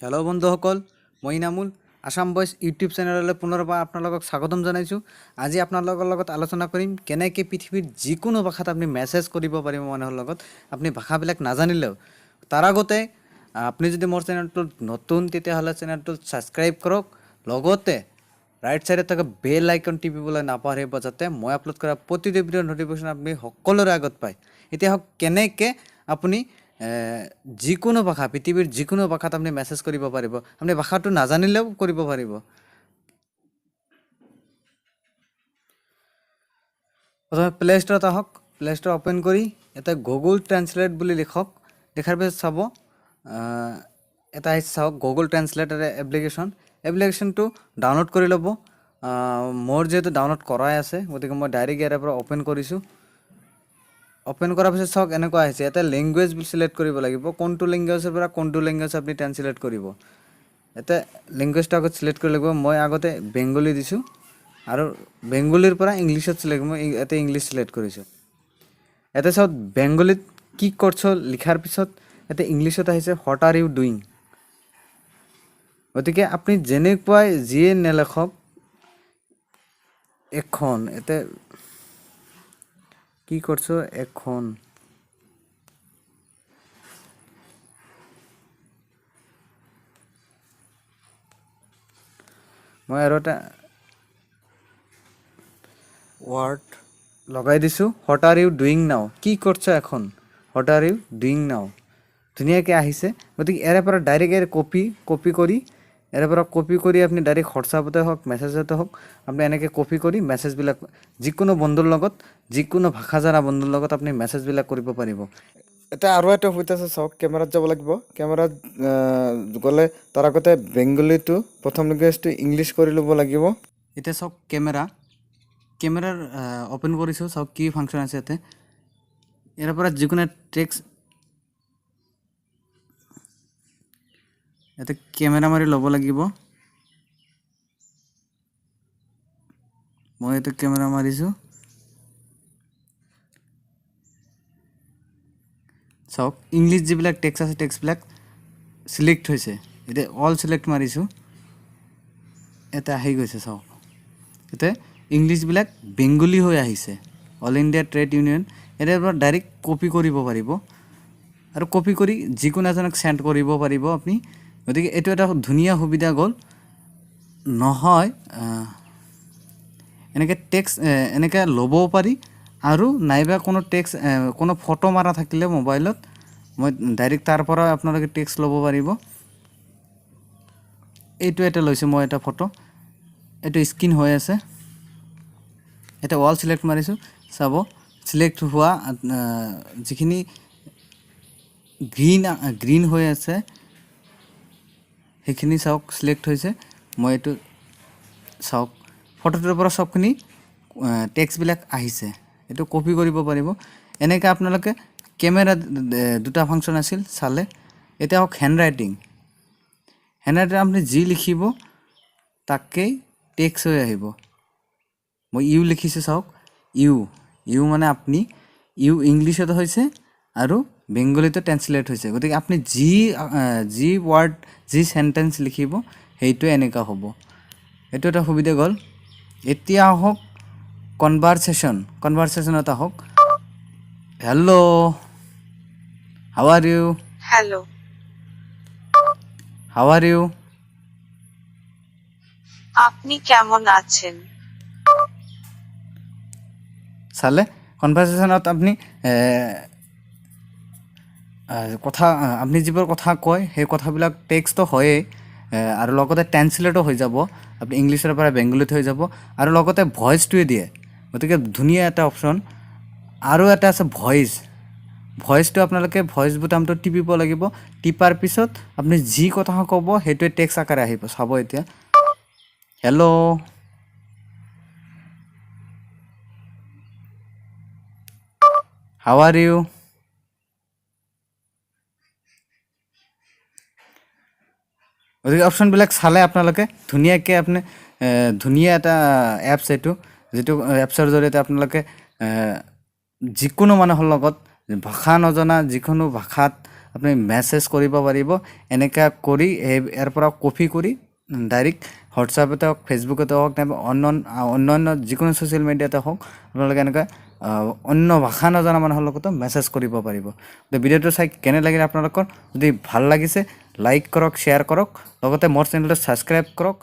Hello' বন্ধুসকল, মই Inamul Assam voice YouTube চেনেললৈ পুনৰবাৰ আপোনালোকক স্বাগতম জনাইছোঁ। আজি আপোনালোকৰ লগত আলোচনা কৰিম কেনেকৈ পৃথিৱীৰ যিকোনো ভাষাত আপুনি মেছেজ কৰিব পাৰিব মানুহৰ লগত। আপুনি ভাষাবিলাক নাজানিলেও তাৰ আগতে আপুনি যদি মোৰ চেনেলটোত নতুন তেতিয়াহ'লে চেনেলটো ছাবস্ক্ৰাইব কৰক, লগতে ৰাইট ছাইডত থকা বেল আইকন টিপিবলৈ নাপাহৰিব, যাতে মই আপলোড কৰা প্ৰতিটো ভিডিঅ'ৰ নটিফিকেশ্যন আপুনি সকলোৰে আগত পায়। এতিয়া হওক কেনেকৈ আপুনি যিকোনো ভাষা, পৃথিৱীৰ যিকোনো ভাষাত আপুনি মেছেজ কৰিব পাৰিব। আপুনি ভাষাটো নাজানিলেও কৰিব পাৰিব। প্ৰথমে প্লে' ষ্ট'ৰত আহক। প্লে' ষ্ট'ৰ অ'পেন কৰি এটা গুগল ট্ৰেন্সলেট বুলি লিখক। লিখাৰ পিছত চাব এটা আহিছে, চাওক গুগল ট্ৰেন্সলেট এপ্লিকেশ্যনটো ডাউনলোড কৰি ল'ব। মোৰ যিহেতু ডাউনলোড কৰাই আছে, গতিকে মই ডাইৰেক্ট ইয়াৰে পৰা অ'পেন কৰিছোঁ। অ'পেন কৰাৰ পিছত চাওক এনেকুৱা আহিছে। এটা লেংগুৱেজ চিলেক্ট কৰিব লাগিব, কোনটো লেংগুৱেজৰ পৰা কোনটো লেংগুৱেজ আপুনি ট্ৰেন্সলেট কৰিব। এটা লেংগুৱেজটো আগত চিলেক্ট কৰিব লাগিব। মই আগতে বেংগলী দিছোঁ আৰু বেংগলীৰ পৰা ইংলিছত চিলেক্ট, মই ইয়াতে ইংলিছ চিলেক্ট কৰিছোঁ। ইয়াতে চাওক বেংগলীত কি কৰছ লিখাৰ পিছত ইয়াতে ইংলিছত আহিছে হোৱাট আৰ ইউ ডুইং। গতিকে আপুনি যেনেকুৱাই যিয়ে নেলেখক, এখন ইয়াতে কি কৰছ এখন, মই আৰু এটা ৱাৰ্ড লগাই দিছোঁ, what are U doing now. কি কৰছ এখন, what are U doing now. ধুনীয়াকৈ আহিছে। গতিকে ইয়াৰে পৰা ডাইৰেক্ট কপি কৰি আপুনি ডাইৰেক্ট হোৱাটছআপতে হওক, মেছেজতে হওক, আপুনি এনেকৈ কপি কৰি মেছেজবিলাক যিকোনো বন্ধুৰ লগত, যিকোনো ভাষা জনা বন্ধুৰ লগত আপুনি মেছেজবিলাক কৰিব পাৰিব। এতিয়া আৰু এটা সুবিধা আছে, চাওক কেমেৰাত যাব লাগিব। কেমেৰাত গ'লে তাৰ আগতে বেংগলীটো প্ৰথম লেংগুৱেজটো ইংলিছ কৰি ল'ব লাগিব। এতিয়া চাওক কেমেৰাৰ অ'পেন কৰিছোঁ। চাওক কি ফাংচন আছে ইয়াতে। ইয়াৰ পৰা যিকোনো টেক্সট ইয়াতে কেমেৰা মাৰি ল'ব লাগিব। মই ইয়াতে কেমেৰা মাৰিছোঁ। চাওক ইংলিছ যিবিলাক টেক্সট আছে, টেক্সটবিলাক চিলেক্ট হৈছে। এতিয়া অল চিলেক্ট মাৰিছোঁ, ইয়াতে আহি গৈছে। চাওক ইয়াতে ইংলিছবিলাক বেংগলী হৈ আহিছে। অল ইণ্ডিয়া ট্ৰেড ইউনিয়ন, ইয়াৰ পৰা ডাইৰেক্ট কপি কৰিব পাৰিব আৰু কপি কৰি যিকোনো এজনক চেণ্ড কৰিব পাৰিব আপুনি। গতিকে এইটো এটা ধুনীয়া সুবিধা গ'ল। নহয় এনেকৈ টেক্সট এনেকৈ ল'বও পাৰি, আৰু নাইবা কোনো ফটো মাৰা থাকিলে মোবাইলত, মই ডাইৰেক্ট তাৰ পৰা আপোনালোকে টেক্সট ল'ব পাৰিব। এইটো এটা লৈছোঁ মই, এটা ফটো, এইটো স্ক্ৰীন হৈ আছে। এতিয়া ৱাল চিলেক্ট মাৰিছোঁ। চাব চিলেক্ট হোৱা যিখিনি গ্ৰীণ হৈ আছে সেইখিনি চাওক চিলেক্ট হৈছে। মই এইটো চাওক ফটোটোৰ পৰা চবখিনি টেক্সটবিলাক আহিছে। এইটো কপি কৰিব পাৰিব। এনেকৈ আপোনালোকে কেমেৰা দুটা ফাংচন আছিল চালে। এতিয়া হওক হেণ্ড ৰাইটিং আপুনি যি লিখিব তাকেই টেক্সট হৈ আহিব। মই ইউ লিখিছোঁ, চাওক ইউ মানে আপুনি, ইউ ইংলিছত হৈছে আৰু বেংগলীতো ট্ৰেন্সলেট হৈছে। গতিকে আপুনি যি ৱাৰ্ড, যি চেণ্টেঞ্চ লিখিব সেইটোৱে এনেকুৱা হ'ব। এইটো এটা সুবিধা গ'ল। এতিয়া আহক কনভাৰচেশ্যনত আহক। Hello', how are you, hello, how are you, আপনি কেমন আছেন? চালে কনভাৰচেশ্যনত আপুনি আপুনি যিবোৰ কথা কয় সেই কথাবিলাক টেক্সটো হয়েই, আৰু লগতে ট্ৰেন্সলেটো হৈ যাব। আপুনি ইংলিছৰ পৰা বেংগলীত হৈ যাব, আৰু লগতে ভইচটোৱে দিয়ে। গতিকে ধুনীয়া এটা অপশ্যন। আৰু এটা আছে ভইচটো আপোনালোকে ভইচ বুটামটো টিপিব লাগিব। টিপাৰ পিছত আপুনি যি কথা ক'ব সেইটোৱে টেক্সট আকাৰে আহিব। চাব এতিয়া, হেল্ল', হাউ আর ইউ, গতিকে অপশ্যনবিলাক চালে আপোনালোকে ধুনীয়াকৈ ধুনীয়া এটা এপছ এইটো, যিটো এপছৰ জৰিয়তে আপোনালোকে যিকোনো মানুহৰ লগত ভাষা নজনা যিকোনো ভাষাত আপুনি মেছেজ কৰিব পাৰিব এনেকা কৰি ইয়াৰ পৰা কপি কৰি ডাইৰেক্ট হোৱাটছআপতে হওক ফেচবুকতে হওক নাইবা অন্যান্য যিকোনো ছ'চিয়েল মিডিয়াতে হওক আপোনালোকে এনেকৈ অন্য ভাষা নজনা মানুহৰ লগতো মেছেজ কৰিব পাৰিব ভিডিঅ'টো চাই কেনে লাগিল আপোনালোকৰ যদি ভাল লাগিছে লাইক কৰক শ্বেয়াৰ কৰক লগতে মোৰ চেনেলটো ছাবস্ক্ৰাইব কৰক